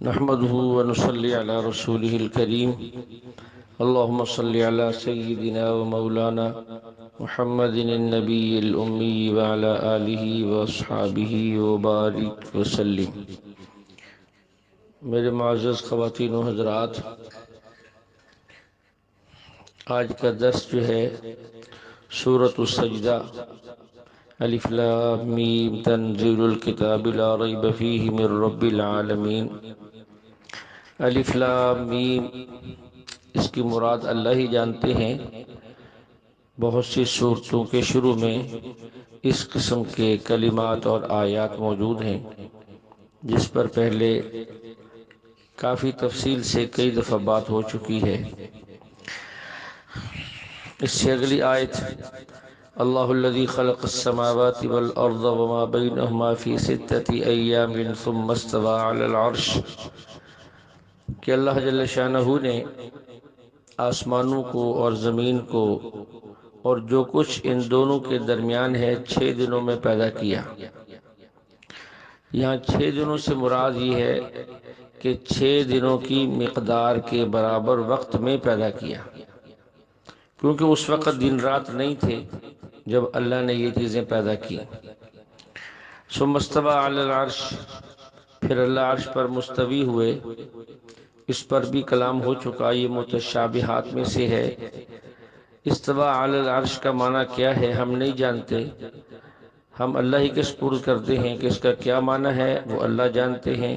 نحمده ونصلي على رسوله الكريم اللهم صل على سيدنا ومولانا محمد النبي الأمي وعلى آله وأصحابه وبارك وسلم۔ میرے معزز خواتین و حضرات، آج کا درس جو ہے سورۃ السجدہ، الف لام میم تنزیل الکتاب لا ریب فیہ من رب العالمین۔ الف لام میم اس کی مراد اللہ ہی جانتے ہیں۔ بہت سی سورتوں کے شروع میں اس قسم کے کلمات اور آیات موجود ہیں، جس پر پہلے کافی تفصیل سے کئی دفعہ بات ہو چکی ہے۔ اس سے اگلی آیت اللہ الذی خلق السماوات والارض وما بینہما فی ستۃ ایام ثم استوى علی العرش، کہ اللہ جل شانہ نے آسمانوں کو اور زمین کو اور جو کچھ ان دونوں کے درمیان ہے 6 دنوں میں پیدا کیا۔ یہاں 6 دنوں سے مراد یہ ہے کہ 6 دنوں کی مقدار کے برابر وقت میں پیدا کیا، کیونکہ اس وقت دن رات نہیں تھے جب اللہ نے یہ چیزیں پیدا کی۔ ثم استوى علی العرش، پھر اللہ عرش پر مستوی ہوئے۔ اس پر بھی کلام ہو چکا، یہ متشابہات میں سے ہے۔ استوى علی العرش کا معنی کیا ہے ہم نہیں جانتے، ہم اللہ ہی کے سپرد کرتے ہیں کہ اس کا کیا معنی ہے، وہ اللہ جانتے ہیں۔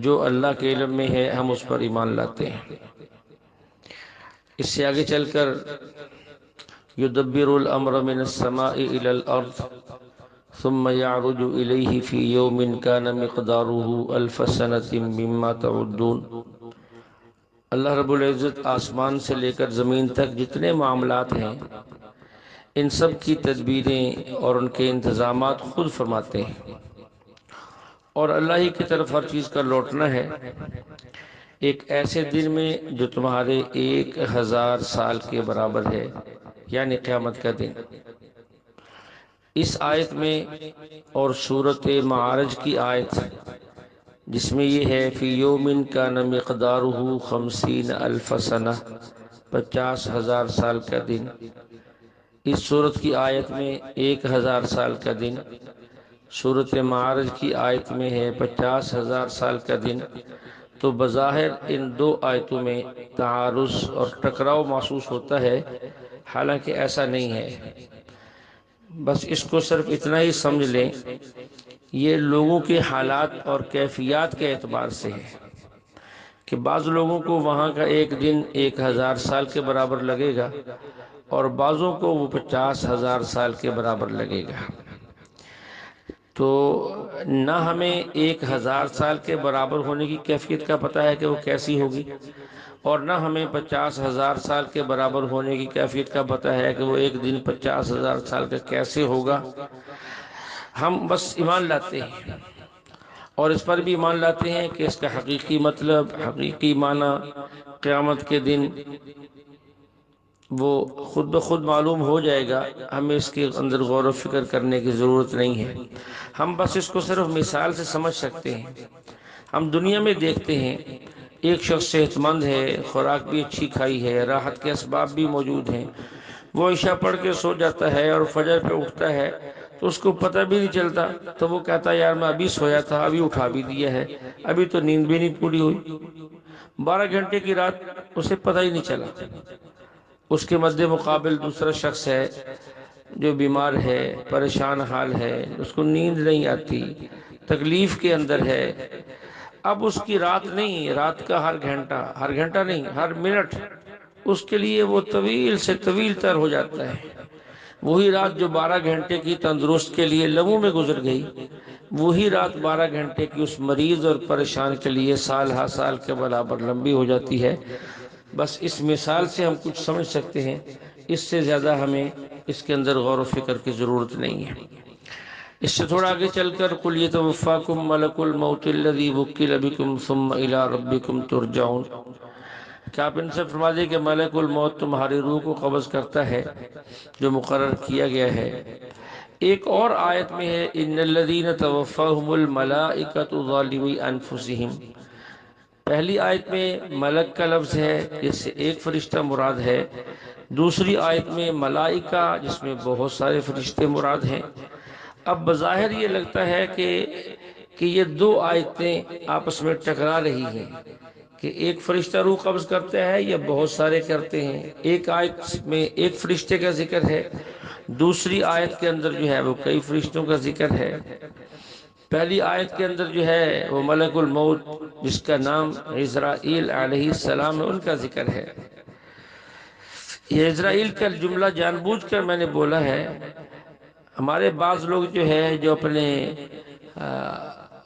جو اللہ کے علم میں ہے ہم اس پر ایمان لاتے ہیں۔ اس سے آگے چل کر یدبر الامر من السماء الى الارض ثم يعرج الیہ فی یوم کان مقدارہ الف سنۃ مما تعدون۔ اللہ رب العزت آسمان سے لے کر زمین تک جتنے معاملات ہیں ان سب کی تدبیریں اور ان کے انتظامات خود فرماتے ہیں، اور اللہ ہی کی طرف ہر چیز کا لوٹنا ہے۔ ایک ایسے دن میں جو تمہارے 1000 سال کے برابر ہے، یعنی قیامت کا دن۔ اس آیت میں اور سورۃ معارج کی آیت جس میں یہ ہے فی یوم کان مقدارہ 50,000 سنہ، 50,000 سال کا دن، اس سورت کی آیت میں 1000 سال کا دن، سورۃ معارج کی آیت میں ہے 50,000 سال کا دن۔ تو بظاہر ان دو آیتوں میں تعارض اور ٹکراؤ محسوس ہوتا ہے، حالانکہ ایسا نہیں ہے۔ بس اس کو صرف اتنا ہی سمجھ لیں، یہ لوگوں کے حالات اور کیفیات کے اعتبار سے ہے کہ بعض لوگوں کو وہاں کا ایک دن 1000 سال کے برابر لگے گا اور بعضوں کو وہ 50,000 سال کے برابر لگے گا۔ تو نہ ہمیں 1000 سال کے برابر ہونے کی کیفیت کا پتہ ہے کہ وہ کیسی ہوگی، اور نہ ہمیں 50,000 سال کے برابر ہونے کی کیفیت کا پتہ ہے کہ وہ ایک دن 50,000 سال کا کیسے ہوگا۔ ہم بس ایمان لاتے ہیں، اور اس پر بھی ایمان لاتے ہیں کہ اس کا حقیقی مطلب، حقیقی معنی قیامت کے دن وہ خود بخود معلوم ہو جائے گا۔ ہمیں اس کے اندر غور و فکر کرنے کی ضرورت نہیں ہے، ہم بس اس کو صرف مثال سے سمجھ سکتے ہیں۔ ہم دنیا میں دیکھتے ہیں ایک شخص صحت مند ہے، خوراک بھی اچھی کھائی ہے، راحت کے اسباب بھی موجود ہیں، وہ عشاء پڑھ کے سو جاتا ہے اور فجر پہ اٹھتا ہے تو اس کو پتہ بھی نہیں چلتا، تو وہ کہتا ہے یار میں ابھی سویا تھا، ابھی اٹھا بھی دیا ہے، ابھی تو نیند بھی نہیں پوری ہوئی۔ 12 گھنٹے کی رات اسے پتہ ہی نہیں چلا۔ اس کے مد مقابل دوسرا شخص ہے جو بیمار ہے، پریشان حال ہے، اس کو نیند نہیں آتی، تکلیف کے اندر ہے۔ اب اس کی رات نہیں، رات کا ہر گھنٹہ نہیں، ہر منٹ اس کے لیے وہ طویل سے طویل تر ہو جاتا ہے۔ وہی رات جو 12 گھنٹے کی تندرست کے لیے لمحوں میں گزر گئی، وہی رات 12 گھنٹے کی اس مریض اور پریشان کے لیے سال ہا سال کے برابر لمبی ہو جاتی ہے۔ بس اس مثال سے ہم کچھ سمجھ سکتے ہیں، اس سے زیادہ ہمیں اس کے اندر غور و فکر کی ضرورت نہیں ہے۔ اس سے تھوڑا آگے چل کر قُلْ يَتَوَفَّاكُم مَلَكُ الْمَوْتِ الَّذِي وُكِّلَ بِكُمْ ثُمَّ إِلَىٰ رَبِّكُمْ تُرْجَعُونَ، کیا آپ ان سے فرما دیں کہ ملک الموت تمہاری روح کو قبض کرتا ہے جو مقرر کیا گیا ہے۔ ایک اور آیت میں ہے إِنَّ الَّذِينَ تَوَفَّاهُمُ الْمَلَائِكَةُ ظَالِمِي أَنفُسِهِمْ، پہلی آیت میں ملک کا لفظ ہے جس سے ایک فرشتہ مراد ہے، دوسری آیت میں ملائکہ جس میں بہت سارے فرشتے مراد ہیں۔ اب بظاہر یہ لگتا ہے کہ یہ دو آیتیں آپس میں ٹکرا رہی ہیں کہ ایک فرشتہ روح قبض کرتا ہے یا بہت سارے کرتے ہیں۔ ایک آیت میں ایک فرشتے کا ذکر ہے، دوسری آیت کے اندر جو ہے وہ کئی فرشتوں کا ذکر ہے۔ پہلی آیت کے اندر جو ہے وہ ملک الموت جس کا نام عزرائیل علیہ السلام ہے ان کا ذکر ہے۔ یہ عزرائیل کا جملہ جان بوجھ کر میں نے بولا ہے۔ ہمارے بعض لوگ جو ہے جو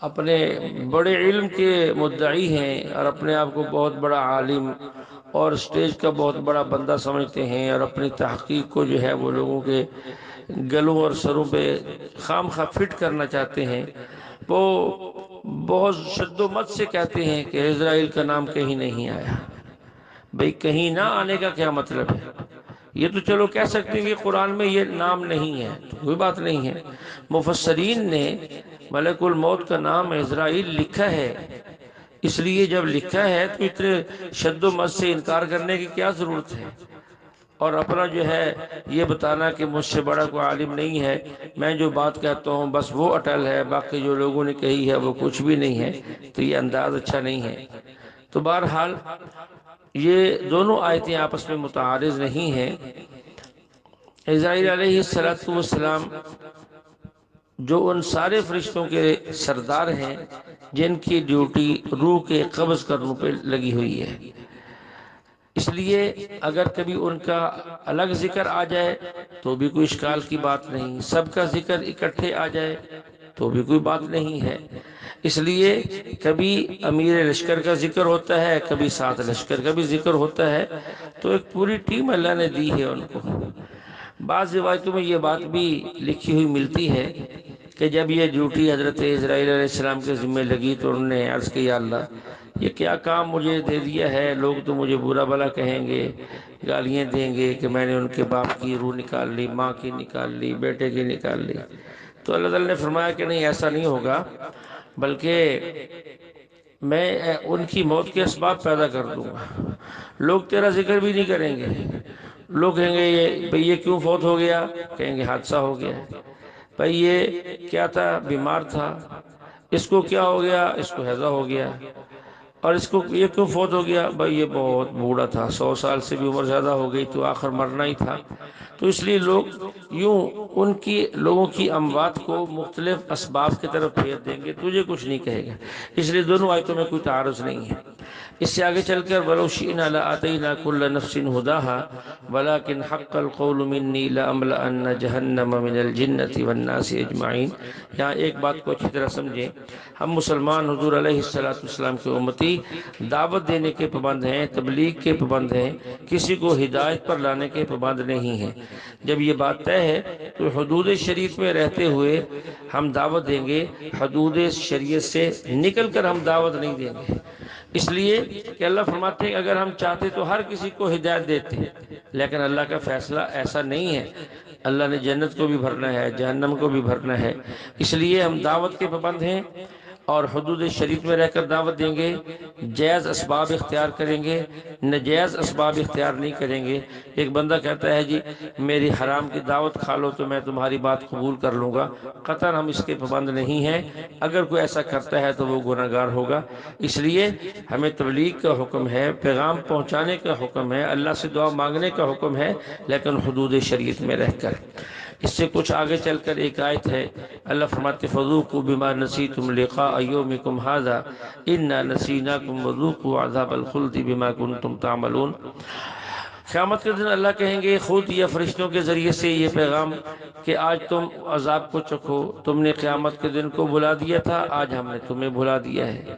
اپنے بڑے علم کے مدعی ہیں اور اپنے آپ کو بہت بڑا عالم اور اسٹیج کا بہت بڑا بندہ سمجھتے ہیں، اور اپنی تحقیق کو جو ہے وہ لوگوں کے گلوں اور سروں پہ خام خواہ فٹ کرنا چاہتے ہیں، وہ بہت شد و مت سے کہتے ہیں کہ اسرائیل کا نام کہیں نہیں آیا۔ بھئی کہیں نہ آنے کا کیا مطلب ہے؟ یہ تو چلو کہہ سکتے ہیں کہ قرآن میں یہ نام نہیں ہے، تو کوئی بات نہیں ہے۔ مفسرین نے ملک الموت کا نام اسرائیل لکھا ہے، اس لیے جب لکھا ہے تو اتنے شد و مت سے انکار کرنے کی کیا ضرورت ہے، اور اپنا جو ہے یہ بتانا کہ مجھ سے بڑا کوئی عالم نہیں ہے، میں جو بات کہتا ہوں بس وہ اٹل ہے، باقی جو لوگوں نے کہی ہے وہ کچھ بھی نہیں ہے، تو یہ انداز اچھا نہیں ہے۔ تو بہرحال یہ دونوں آیتیں آپس میں متعارض نہیں ہیں۔ عزرائیل علیہ السلام جو ان سارے فرشتوں کے سردار ہیں جن کی ڈیوٹی روح کے قبض کرنے پہ لگی ہوئی ہے، اس لیے اگر کبھی ان کا الگ ذکر آ جائے تو بھی کوئی اشکال کی بات نہیں، سب کا ذکر اکٹھے آ جائے تو بھی کوئی بات نہیں ہے۔ اس لیے کبھی امیر لشکر کا ذکر ہوتا ہے، کبھی 7 لشکر کا بھی ذکر ہوتا ہے، تو ایک پوری ٹیم اللہ نے دی ہے ان کو۔ بعض روایتوں میں یہ بات بھی لکھی ہوئی ملتی ہے کہ جب یہ ڈیوٹی حضرت عزرائیل علیہ السلام کے ذمہ لگی تو انہوں نے عرض کیا، اللہ یہ کیا کام مجھے دے دیا ہے، لوگ تو مجھے برا بھلا کہیں گے، گالیاں دیں گے کہ میں نے ان کے باپ کی روح نکال لی، ماں کی نکال لی، بیٹے کی نکال لی۔ تو اللہ تعالیٰ نے فرمایا کہ نہیں، ایسا نہیں ہوگا، بلکہ میں ان کی موت کے اسباب پیدا کر دوں گا۔ لوگ تیرا ذکر بھی نہیں کریں گے، لوگ کہیں گے یہ کیوں فوت ہو گیا، کہیں گے حادثہ ہو گیا، بھئی یہ کیا تھا، بیمار تھا، اس کو کیا ہو گیا، اس کو ہیضہ ہو گیا، اور اس کو یہ کیوں فوت ہو گیا، بھئی یہ بہت بوڑھا تھا، 100 سال سے بھی عمر زیادہ ہو گئی تو آخر مرنا ہی تھا۔ تو اس لیے لوگ یوں لوگوں کی اموات کو مختلف اسباب کی طرف پھیر دیں گے، تجھے کچھ نہیں کہے گا۔ اس لیے دونوں آیتوں میں کوئی تعارض نہیں ہے۔ اس سے آگے چل کر وَلَوْ شِئْنَا لَآتَيْنَا كُلَّ نَفْسٍ هُدَاهَا وَلَكِنْ حَقَّ الْقَوْلُ مِنِّي لَأَمْلَأَنَّ جَهَنَّمَ مِنَ الْجِنَّةِ وَالنَّاسِ أَجْمَعِينَ۔ یہاں ایک بات کو اچھی طرح سمجھیں، ہم مسلمان حضور علیہ السلام کے امتی دعوت دینے کے پابند ہیں، تبلیغ کے پابند ہیں، کسی کو ہدایت پر لانے کے پابند نہیں ہیں۔ جب یہ بات طے ہے تو حدود شریعت میں رہتے ہوئے ہم دعوت دیں گے، حدود شریعت سے نکل کر ہم دعوت نہیں دیں گے۔ اس لیے کہ اللہ فرماتے ہیں کہ اگر ہم چاہتے تو ہر کسی کو ہدایت دیتے، لیکن اللہ کا فیصلہ ایسا نہیں ہے۔ اللہ نے جنت کو بھی بھرنا ہے، جہنم کو بھی بھرنا ہے، اس لیے ہم دعوت کے پابند ہیں اور حدود شریعت میں رہ کر دعوت دیں گے، جائز اسباب اختیار کریں گے، ناجائز اسباب اختیار نہیں کریں گے۔ ایک بندہ کہتا ہے جی میری حرام کی دعوت کھا لو تو میں تمہاری بات قبول کر لوں گا، قطعاً ہم اس کے پابند نہیں ہیں۔ اگر کوئی ایسا کرتا ہے تو وہ گناہگار ہوگا۔ اس لیے ہمیں تبلیغ کا حکم ہے، پیغام پہنچانے کا حکم ہے، اللہ سے دعا مانگنے کا حکم ہے، لیکن حدود شریعت میں رہ کر۔ اس سے کچھ آگے چل کر ایک آیت ہے، اللہ فرماتے فذوقوا بما نسیتم لقاء یومکم ھذا انا نسیناکم وذوقوا عذاب الخلد بما کنتم تعملون۔ قیامت کے دن اللہ کہیں گے خود یا فرشتوں کے ذریعے سے یہ پیغام کہ آج تم عذاب کو چکھو، تم نے قیامت کے دن کو بھلا دیا تھا، آج ہم نے تمہیں بھلا دیا ہے۔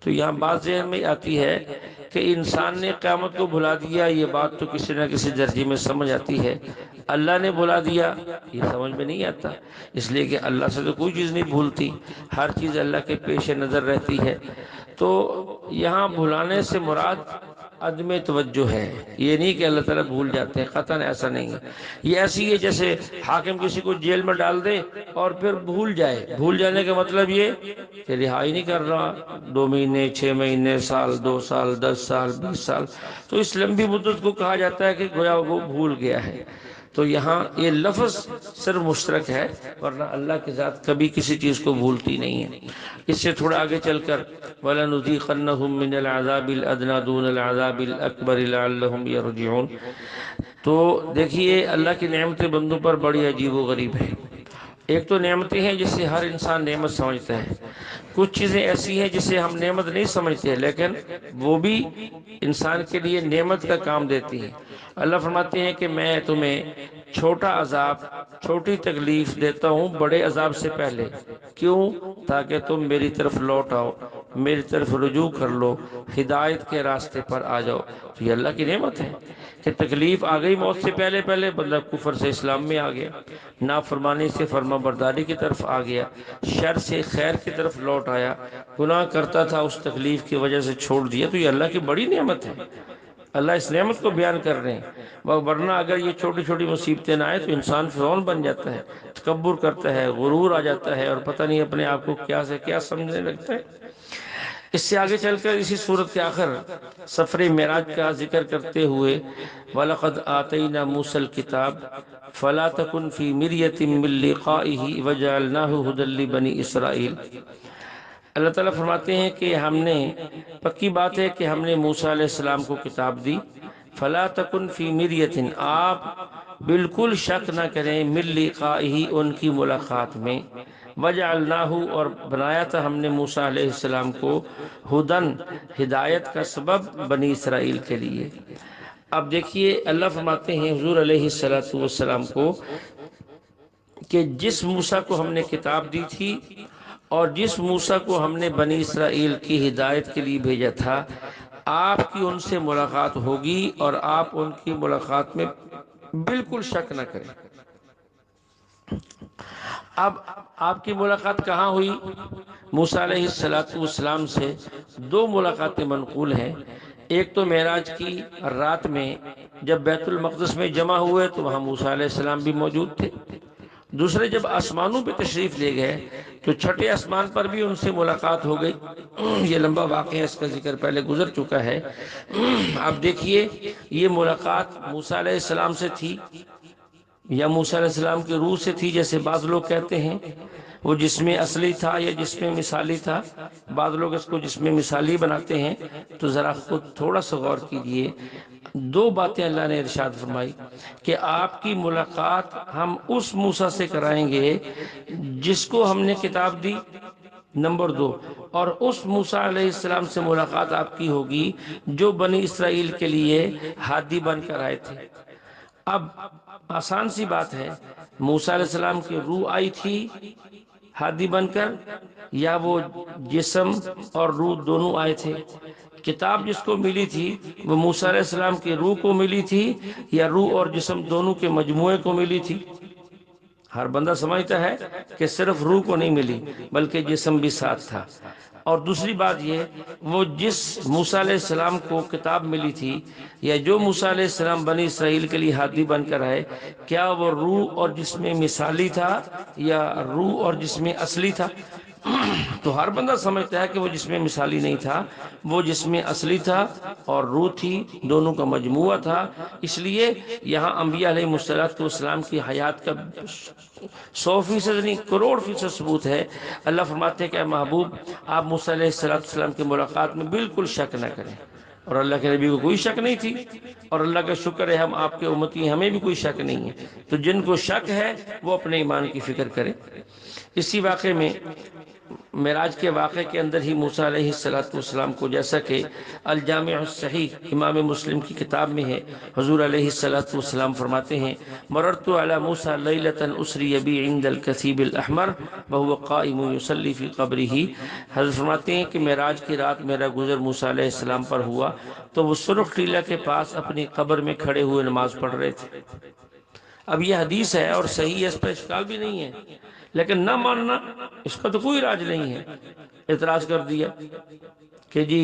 تو یہاں بات ذہن میں آتی ہے کہ انسان نے قیامت کو بھلا دیا، یہ بات تو کسی نہ کسی درجے میں سمجھ آتی ہے۔ اللہ نے بھلا دیا یہ سمجھ میں نہیں آتا، اس لیے کہ اللہ سے تو کوئی چیز نہیں بھولتی، ہر چیز اللہ کے پیش نظر رہتی ہے۔ تو یہاں بھلانے سے مراد عدم توجہ ہے، یہ نہیں کہ اللہ تعالیٰ بھول جاتے ہیں، قطعاً ایسا نہیں ہے۔ یہ ایسی ہے جیسے حاکم کسی کو جیل میں ڈال دے اور پھر بھول جائے۔ بھول جانے کا مطلب یہ کہ رہائی نہیں کر رہا، 2 مہینے، 6 مہینے، سال، 2 سال، 10 سال، 20 سال، تو اس لمبی مدت کو کہا جاتا ہے کہ گویا وہ بھول گیا ہے۔ تو یہاں یہ لفظ صرف مشترک ہے، ورنہ اللہ کی ذات کبھی کسی چیز کو بھولتی نہیں ہے۔ اس سے تھوڑا آگے چل کر وَلَنُذِيقَنَّهُم مِّنَ الْعَذَابِ الْأَدْنَىٰ دُونَ الْعَذَابِ الْأَكْبَرِ لَعَلَّهُمْ يَرْجِعُونَ۔ تو دیکھیے اللہ کی نعمتیں بندوں پر بڑی عجیب و غریب ہیں۔ ایک تو نعمتیں ہیں جسے ہر انسان نعمت سمجھتا ہے، کچھ چیزیں ایسی ہیں جسے ہم نعمت نہیں سمجھتے لیکن وہ بھی انسان کے لیے نعمت کا کام دیتی ہیں۔ اللہ فرماتے ہیں کہ میں تمہیں چھوٹا عذاب، چھوٹی تکلیف دیتا ہوں بڑے عذاب سے پہلے، کیوں؟ تاکہ تم میری طرف لوٹ آؤ، میری طرف رجوع کر لو، ہدایت کے راستے پر آ جاؤ۔ تو یہ اللہ کی نعمت ہے کہ تکلیف آ گئی موت سے پہلے پہلے، بندہ کفر سے اسلام میں آ گیا، نافرمانی سے فرما برداری کی طرف آ گیا، شر سے خیر کی طرف لوٹ آیا، گناہ کرتا تھا اس تکلیف کی وجہ سے چھوڑ دیا۔ تو یہ اللہ کی بڑی نعمت ہے، اللہ اس نعمت کو بیان کر رہے ہیں۔ ورنہ اگر یہ چھوٹی چھوٹی مصیبتیں نہ آئے تو انسان فرعون بن جاتا ہے، تکبر کرتا ہے، غرور آ جاتا ہے، اور پتہ نہیں اپنے آپ کو کیا سے کیا سمجھنے لگتا ہے۔ اس سے آگے چل کر اسی صورت کے آخر سفر معراج کا ذکر کرتے ہوئے وَلَقَدْ آتَيْنَا مُوسَى الْكِتَابَ فَلَا تَكُنْ فِي مِرْيَةٍ مِّن لِّقَائِهِ وَجَعَلْنَاهُ هُدًى لِّبَنِي إِسْرَائِيلَ۔ اللہ تعالیٰ فرماتے ہیں کہ ہم نے، پکی بات ہے کہ ہم نے موسیٰ علیہ السلام کو کتاب دی، فَلَا تَكُنْ فِي مِرْيَةٍ، آپ بالکل شک نہ کریں، مِن لِّقَائِهِ، ان کی ملاقات میں، وَجَعَلْنَاهُ، اور بنایا تھا ہم نے موسیٰ علیہ السلام کو، ہدن، ہدایت کا سبب بنی اسرائیل کے لیے۔ اب دیکھیے اللہ فرماتے ہیں حضور علیہ السلام کو کہ جس موسیٰ کو ہم نے کتاب دی تھی اور جس موسیٰ کو ہم نے بنی اسرائیل کی ہدایت کے لیے بھیجا تھا، آپ کی ان سے ملاقات ہوگی اور آپ ان کی ملاقات میں بالکل شک نہ کریں۔ اب آپ کی ملاقات کہاں ہوئی؟ موسیٰ علیہ السلام سے 2 ملاقاتیں منقول ہیں۔ ایک تو معراج کی رات میں جب بیت المقدس میں جمع ہوئے تو وہاں موسیٰ علیہ السلام بھی موجود تھے۔ دوسرے جب آسمانوں پہ تشریف لے گئے تو چھٹے آسمان پر بھی ان سے ملاقات ہو گئی۔ یہ لمبا واقعہ ہے، اس کا ذکر پہلے گزر چکا ہے۔ اب دیکھیے یہ ملاقات موسیٰ علیہ السلام سے تھی یا موسیٰ علیہ السلام کی روح سے تھی، جیسے بعض لوگ کہتے ہیں، وہ جسم اصلی تھا یا جسم مثالی تھا، بعض لوگ اس کو جسم مثالی بناتے ہیں۔ تو ذرا خود تھوڑا سا غور کیجئے، 2 باتیں اللہ نے ارشاد فرمائی کہ آپ کی ملاقات ہم اس موسیٰ سے کرائیں گے جس کو ہم نے کتاب دی، نمبر 2، اور اس موسیٰ علیہ السلام سے ملاقات آپ کی ہوگی جو بنی اسرائیل کے لیے ہادی بن کر آئے تھے۔ اب آسان سی بات ہے، موسیٰ علیہ السلام کی روح آئی تھی ہادی بن کر، یا وہ جسم اور روح دونوں آئے تھے؟ کتاب جس کو ملی تھی وہ موسیٰ علیہ السلام کی روح کو ملی تھی یا روح اور جسم دونوں کے مجموعے کو ملی تھی؟ ہر بندہ سمجھتا ہے کہ صرف روح کو نہیں ملی بلکہ جسم بھی ساتھ تھا۔ اور دوسری بات یہ، وہ جس موسیٰ علیہ السلام کو کتاب ملی تھی یا جو موسیٰ علیہ السلام بنی اسرائیل کے لیے ہادی بن کر آئے، کیا وہ روح اور جسم مثالی تھا یا روح اور جسم اصلی تھا؟ تو ہر بندہ سمجھتا ہے کہ وہ جسم مثالی نہیں تھا، وہ جسم اصلی تھا اور روح تھی، دونوں کا مجموعہ تھا۔ اس لیے یہاں انبیاء علیہ السلام کی حیات کا 100% نہیں، کروڑ فیصد ثبوت ہے۔ اللہ فرماتے ہیں کہ اے محبوب، آپ موسیٰ علیہ السلام کی ملاقات میں بالکل شک نہ کریں، اور اللہ کے نبی کو کوئی شک نہیں تھی، اور اللہ کا شکر ہے ہم آپ کے امتی ہیں، ہمیں بھی کوئی شک نہیں ہے۔ تو جن کو شک ہے وہ اپنے ایمان کی فکر کریں۔ اسی واقعے میں، معراج کے واقعے کے اندر ہی موسیٰ علیہ السلام کو، جیسا کہ الجامع الصحیح امام مسلم کی کتاب میں ہے، حضور علیہ السلام فرماتے ہیں مررت علی موسیٰ لیلۃ اسری بی عند الکثیب الاحمر وهو قائم یصلی فی قبرہ۔ حضرت فرماتے ہیں کہ معراج کی رات میرا گزر موسیٰ علیہ السلام پر ہوا تو وہ سرخ ٹیلہ کے پاس اپنی قبر میں کھڑے ہوئے نماز پڑھ رہے تھے۔ اب یہ حدیث ہے اور صحیح ہے، اس پر اشکال بھی نہیں ہے، لیکن نہ ماننا اس کا تو کوئی علاج نہیں ہے۔ اعتراض کر دیا کہ جی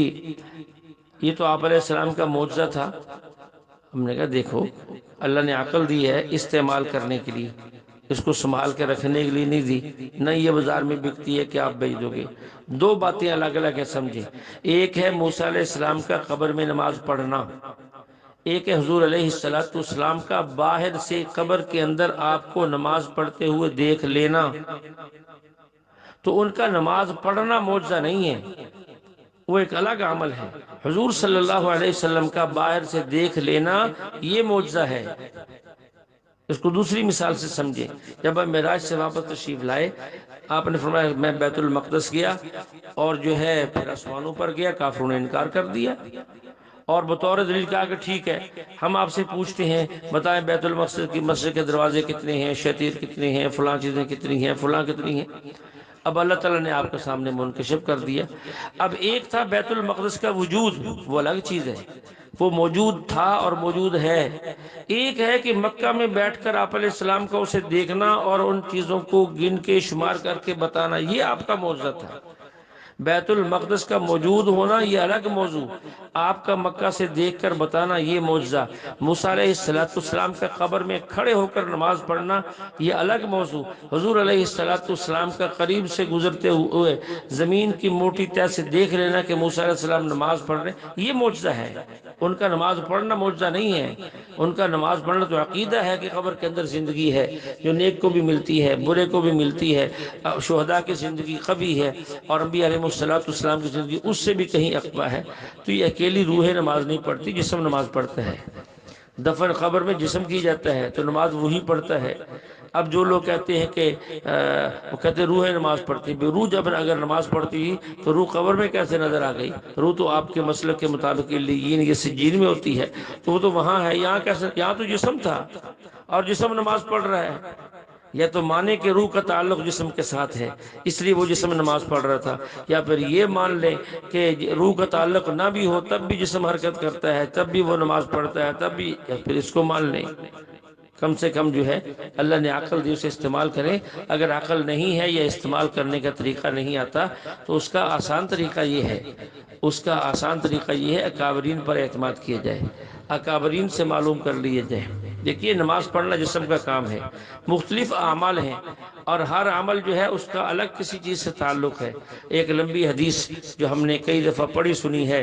یہ تو آپ علیہ السلام کا معجزہ تھا۔ ہم نے کہا دیکھو اللہ نے عقل دی ہے استعمال کرنے کے لیے، اس کو سنبھال کے رکھنے کے لیے نہیں دی، نہ یہ بازار میں بکتی ہے کہ آپ بیچ دو گے۔ دو باتیں الگ الگ ہیں سمجھیں، ایک ہے موسیٰ علیہ السلام کا قبر میں نماز پڑھنا، ایک ہے حضور علیہ السلام کا باہر سے قبر کے اندر آپ کو نماز پڑھتے ہوئے دیکھ لینا۔ تو ان کا نماز پڑھنا معجزہ نہیں ہے، وہ ایک الگ عمل ہے۔ حضور صلی اللہ علیہ وسلم کا باہر سے دیکھ لینا یہ معجزہ ہے۔ اس کو دوسری مثال سے سمجھیں، جب آپ معراج سے واپس تشریف لائے، آپ نے فرمایا میں بیت المقدس گیا اور جو ہے پھر آسمانوں پر گیا، کافروں نے انکار کر دیا اور بطور دلیل کہا کہ ٹھیک ہے ہم آپ سے پوچھتے ہیں بتائیں بیت المقدس کی مسجد کے دروازے کتنے ہیں، شتیر کتنے ہیں، فلاں چیزیں کتنی ہیں، فلاں کتنی ہیں۔ اب اللہ تعالیٰ نے آپ کے سامنے منکشف کر دیا۔ اب ایک تھا بیت المقدس کا وجود، وہ الگ چیز ہے، وہ موجود تھا اور موجود ہے۔ ایک ہے کہ مکہ میں بیٹھ کر آپ علیہ السلام کو اسے دیکھنا اور ان چیزوں کو گن کے شمار کر کے بتانا، یہ آپ کا معجزہ تھا۔ بیت المقدس کا موجود ہونا یہ الگ موضوع، آپ کا مکہ سے دیکھ کر بتانا یہ معجزہ۔ موسیٰ علیہ السلام کا قبر میں کھڑے ہو کر نماز پڑھنا یہ الگ موضوع۔ حضور علیہ السلام کا قریب سے گزرتے ہوئے زمین کی موٹی تہ سے دیکھ لینا کہ موسیٰ علیہ السلام نماز پڑھ رہے ہیں، یہ معجزہ ہے۔ ان کا نماز پڑھنا معجزہ نہیں ہے، ان کا نماز پڑھنا تو عقیدہ ہے کہ قبر کے اندر زندگی ہے، جو نیک کو بھی ملتی ہے برے کو بھی ملتی ہے، شہداء کی زندگی قبی ہے اور انبیاء علیہ السلام کی زندگی اس سے بھی کہیں اقویٰ ہے۔ تو یہ اکیلی روح نماز نہیں پڑھتی، جسم نماز پڑھتا ہے۔ دفن قبر میں جسم کی جاتا ہے تو نماز وہی پڑھتا ہے۔ اب جو لوگ کہتے ہیں کہ وہ کہتے ہیں روح نماز پڑھتی، روح جب اگر نماز پڑھتی تو روح قبر میں کیسے نظر آ گئی؟ روح تو آپ کے مسلک کے مطابق یہ سجین میں ہوتی ہے، تو وہ تو وہاں ہے، یہاں کیسے؟ یہاں تو جسم تھا اور جسم نماز پڑھ رہا ہے۔ یا تو مانے کہ روح کا تعلق جسم کے ساتھ ہے اس لیے وہ جسم نماز پڑھ رہا تھا، یا پھر یہ مان لیں کہ روح کا تعلق نہ بھی ہو تب بھی جسم حرکت کرتا ہے، تب بھی وہ نماز پڑھتا ہے، تب بھی، یا پھر اس کو مان لیں۔ کم سے کم جو ہے اللہ نے عقل دی اسے استعمال کریں۔ اگر عقل نہیں ہے یا استعمال کرنے کا طریقہ نہیں آتا تو اس کا آسان طریقہ یہ ہے، اکابرین پر اعتماد کیا جائے، اکابرین سے معلوم کر لیے جائے۔ دیکھیے نماز پڑھنا جسم کا کام ہے، مختلف اعمال ہیں اور ہر عمل جو ہے اس کا الگ کسی چیز سے تعلق ہے۔ ایک لمبی حدیث جو ہم نے کئی دفعہ پڑھی سنی ہے،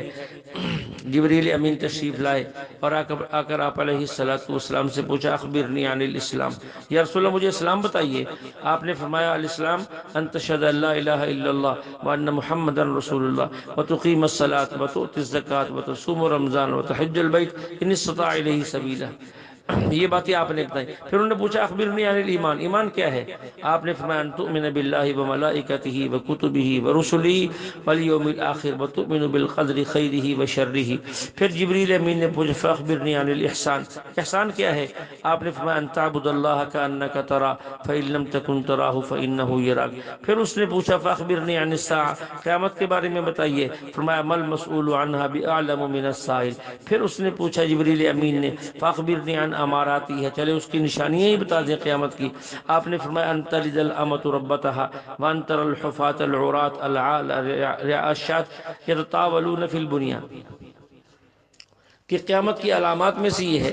جبریل امین تشریف لائے اور آ کر آپ علیہ السلام سے پوچھا اخبرنی عن الاسلام، یا رسول اللہ مجھے اسلام بتائیے۔ آپ نے فرمایا الاسلام ان تشہد ان لا الہ الا اللہ وان محمدا رسول اللہ وتقیم الصلاۃ وتؤتی الزکاۃ وتصوم رمضان وتحج البیت ان استطاع الیہ سبیلا۔ یہ باتیں آپ نے بتائیں۔ پھر انہوں نے پوچھا اخبرنی عن الایمان، ایمان کیا ہے؟ آپ نے فرمایا ان تؤمن باللہ وملائکتہ وکتبہ ورسلہ والیوم الآخر وتؤمن بالقدر خیرہ وشرہ۔ پھر جبریل امین نے پوچھا فاخبرنی عن الاحسان، احسان کیا ہے؟ آپ نے فرمایا ان تعبد اللہ کأنک تراہ فإن لم تکن تراہ فإنہ یراک۔ پھر اس نے پوچھا فاخبرنی عن الساعہ، قیامت کے بارے میں بتائیے۔ فرمایا ما المسؤول عنہا بأعلم من السائل۔ پھر اس نے پوچھا جبریل امین نے فاخبرنی عن اماراتی ہے، چلے اس کی نشانیاں ہی بتا دیں قیامت کی۔ آپ نے فرمایا ان تلد الامۃ ربتہا وان تری الحفاة العراة العالى الشاة یتطاولون فی البنیان۔ کہ قیامت کی علامات میں سے یہ ہے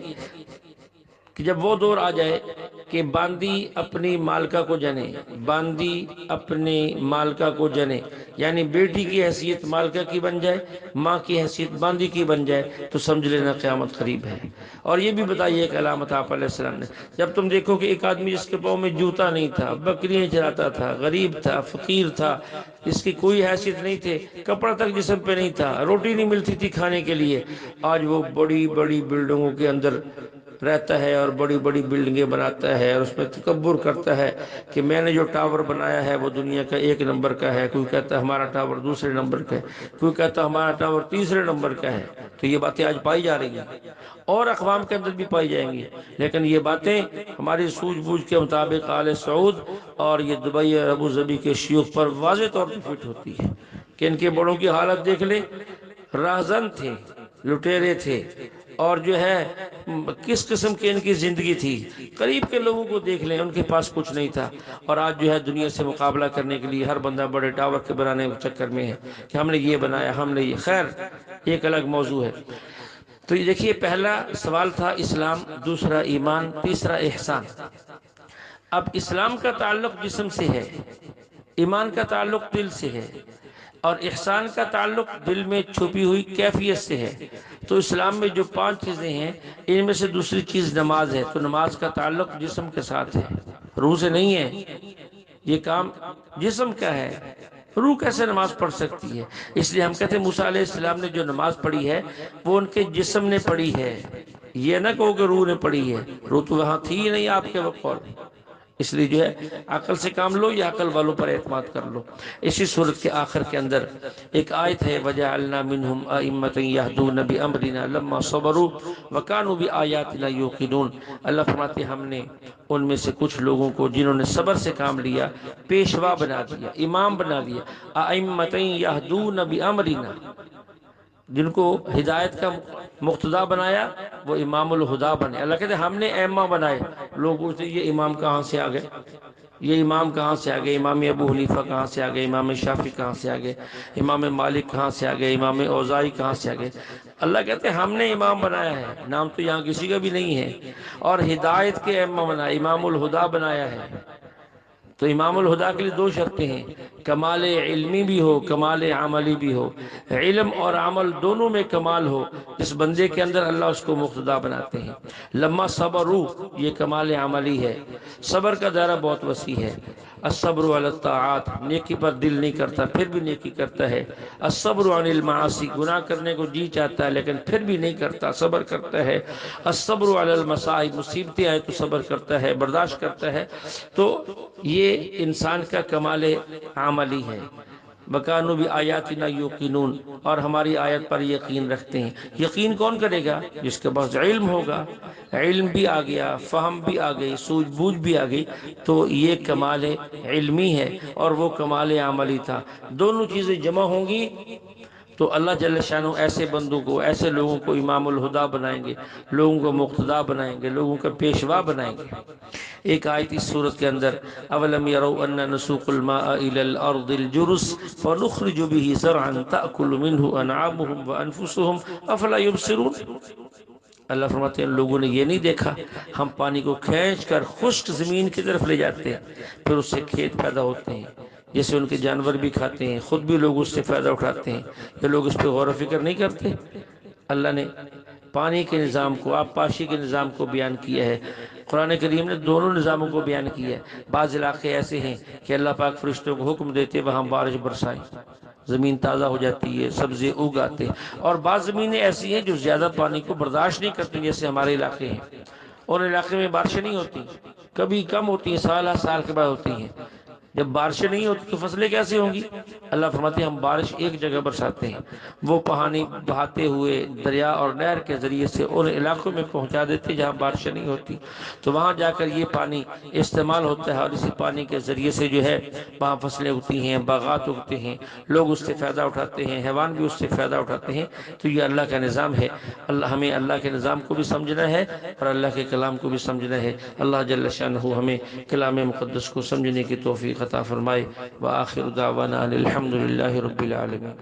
کہ جب وہ دور آ جائے کہ باندی اپنی مالکہ کو جنے، باندی اپنے مالکہ کو جنے، یعنی بیٹی کی حیثیت مالکہ کی بن جائے، ماں کی حیثیت باندی کی بن جائے، تو سمجھ لینا قیامت قریب ہے۔ اور یہ بھی بتائیے ایک علامت آپ علیہ السلام نے، جب تم دیکھو کہ ایک آدمی جس کے پاؤں میں جوتا نہیں تھا، بکریاں چراتا تھا، غریب تھا، فقیر تھا، اس کی کوئی حیثیت نہیں تھی، کپڑا تک جسم پہ نہیں تھا، روٹی نہیں ملتی تھی کھانے کے لیے، آج وہ بڑی بڑی بلڈنگوں کے اندر رہتا ہے اور بڑی بڑی بلڈنگیں بناتا ہے اور اس میں تکبر کرتا ہے کہ میں نے جو ٹاور بنایا ہے وہ دنیا کا 1 نمبر کا ہے، کوئی کہتا ہے ہمارا ٹاور 2 نمبر کا ہے، کوئی کہتا ہے ہمارا ٹاور 3 نمبر کا ہے۔ تو یہ باتیں آج پائی جا رہی ہیں اور اقوام کے اندر بھی پائی جائیں گی، لیکن یہ باتیں ہماری سوجھ بوجھ کے مطابق آل سعود اور یہ دبئی اور ابو ظبی کے شیوخ پر واضح طور پر فٹ ہوتی ہے کہ ان کے بڑوں کی حالت دیکھ لیں، راہزن تھے، لٹیرے تھے، اور جو ہے کس قسم کی ان کی زندگی تھی۔ قریب کے لوگوں کو دیکھ لیں، ان کے پاس کچھ نہیں تھا، اور آج جو ہے دنیا سے مقابلہ کرنے کے لیے ہر بندہ بڑے ٹاور کے بنانے کے چکر میں ہے کہ ہم نے یہ بنایا، ہم نے یہ، خیر ایک الگ موضوع ہے۔ تو یہ دیکھیے، پہلا سوال تھا اسلام، دوسرا ایمان، تیسرا احسان۔ اب اسلام کا تعلق جسم سے ہے، ایمان کا تعلق دل سے ہے، اور احسان کا تعلق دل میں چھپی ہوئی کیفیت سے ہے۔ تو اسلام میں جو 5 چیزیں ہیں، ان میں سے دوسری چیز نماز ہے، تو نماز کا تعلق جسم کے ساتھ ہے، روح سے نہیں ہے۔ یہ کام جسم کا ہے، روح کیسے نماز پڑھ سکتی ہے؟ اس لیے ہم کہتے ہیں موسیٰ علیہ السلام نے جو نماز پڑھی ہے وہ ان کے جسم نے پڑھی ہے، یہ نہ کہو کہ روح نے پڑھی ہے، روح تو وہاں تھی ہی نہیں آپ کے وقت۔ اس لیے جو ہے عقل سے کام لو یا عقل والوں پر اعتماد کر لو۔ اسی صورت کے آخر کے اندر ایک آیت ہے، وَجَعَلْنَا مِنْهُمْ أَئِمَّةً يَهْدُونَ بِأَمْرِنَا لَمَّا صَبَرُوا وَكَانُوا بِآيَاتِنَا يُوقِنُونَ۔ اللہ فرماتے ہیں ہم نے ان میں سے کچھ لوگوں کو جنہوں نے صبر سے کام لیا پیشوا بنا دیا، امام بنا دیا۔ أَئِمَّةً يَهْدُونَ بِأَمْرِنَا، جن کو ہدایت کا مقتدا بنایا وہ امام الہدا بنے۔ اللہ کہتے ہیں ہم نے ائمہ بنائے۔ لوگ پوچھتے ہیں یہ امام کہاں سے آ گئے، یہ امام کہاں سے آ گئے، امام ابو حنیفہ کہاں سے آ گئے، امام شافعی کہاں سے آ گئے، امام مالک کہاں سے آ گئے، امام اوزاعی کہاں سے آ گئے۔ اللہ کہتے ہیں ہم نے امام بنایا ہے، نام تو یہاں کسی کا بھی نہیں ہے، اور ہدایت کے ائمہ بنایا، امام الہدا بنایا ہے۔ تو امام الہدا کے لیے 2 شرطیں ہیں، کمال علمی بھی ہو، کمال عملی بھی ہو، علم اور عمل دونوں میں کمال ہو، جس بندے کے اندر اللہ اس کو مقتدا بناتے ہیں۔ لما صبروا، یہ کمال عملی ہے۔ صبر کا دائرہ بہت وسیع ہے۔ الصبر علی الطاعات، نیکی پر دل نہیں کرتا پھر بھی نیکی کرتا ہے۔ الصبر عن المعاصی، گناہ کرنے کو جی چاہتا ہے لیکن پھر بھی نہیں کرتا، صبر کرتا ہے۔ الصبر علی المصائب، مصیبتیں آئے تو صبر کرتا ہے، برداشت کرتا ہے۔ تو یہ انسان کا کمال عملی ہے۔ وَكَانُوا بِآيَاتِنَا يُوقِنُونَ، اور ہماری آیت پر یقین رکھتے ہیں۔ یقین کون کرے گا؟ جس کے پاس علم ہوگا، علم بھی آ گیا، فہم بھی آ گئی، سوجھ بوجھ بھی آ گئی، تو یہ کمال علمی ہے اور وہ کمال عملی تھا۔ دونوں چیزیں جمع ہوں گی تو اللہ جل شانہ ایسے بندوں کو، ایسے لوگوں کو امام الہدا بنائیں گے، لوگوں کو مقتدا بنائیں گے، لوگوں کا پیشوا بنائیں گے۔ ایک آیت اس صورت کے اندر، اولم یروا انا نسوق الماء الى الارض الجرز فنخرج به زرعا تاكل منه انعامهم وانفسهم افلا يبصرون۔ اللہ فرماتے ہیں لوگوں نے یہ نہیں دیکھا، ہم پانی کو کھینچ کر خشک زمین کی طرف لے جاتے ہیں، پھر اس سے کھیت پیدا ہوتے ہیں، جیسے ان کے جانور بھی کھاتے ہیں، خود بھی لوگ اس سے فائدہ اٹھاتے ہیں۔ یہ لوگ اس پہ غور و فکر نہیں کرتے؟ اللہ نے پانی کے نظام کو، آبپاشی کے نظام کو بیان کیا ہے۔ قرآن کریم نے دونوں نظاموں کو بیان کیا ہے۔ بعض علاقے ایسے ہیں کہ اللہ پاک فرشتوں کو حکم دیتے وہاں بارش برسائیں، زمین تازہ ہو جاتی ہے، سبزی اگاتے، اور بعض زمینیں ایسی ہیں جو زیادہ پانی کو برداشت نہیں کرتی، جیسے ہمارے علاقے ہیں۔ اور علاقے میں بارشیں نہیں ہوتی، کبھی کم ہوتی ہیں، سال سال کے بعد ہوتی ہیں۔ جب بارشیں نہیں ہوتی تو فصلیں کیسے ہوں گی؟ اللہ فرماتے ہیں ہم بارش ایک جگہ برساتے ہیں، وہ پانی بہاتے ہوئے دریا اور نہر کے ذریعے سے ان علاقوں میں پہنچا دیتے جہاں بارشیں نہیں ہوتی، تو وہاں جا کر یہ پانی استعمال ہوتا ہے، اور اسی پانی کے ذریعے سے جو ہے وہاں فصلیں اگتی ہیں، باغات اگتے ہیں، لوگ اس سے فائدہ اٹھاتے ہیں، حیوان بھی اس سے فائدہ اٹھاتے ہیں۔ تو یہ اللہ کا نظام ہے۔ ہمیں اللہ کے نظام کو بھی سمجھنا ہے اور اللہ کے کلام کو بھی سمجھنا ہے۔ اللہ جل شانہ ہمیں کلام مقدس کو سمجھنے کی توفیق عطا فرمائے۔ وآخر دعوانا الحمد للہ رب العالمین۔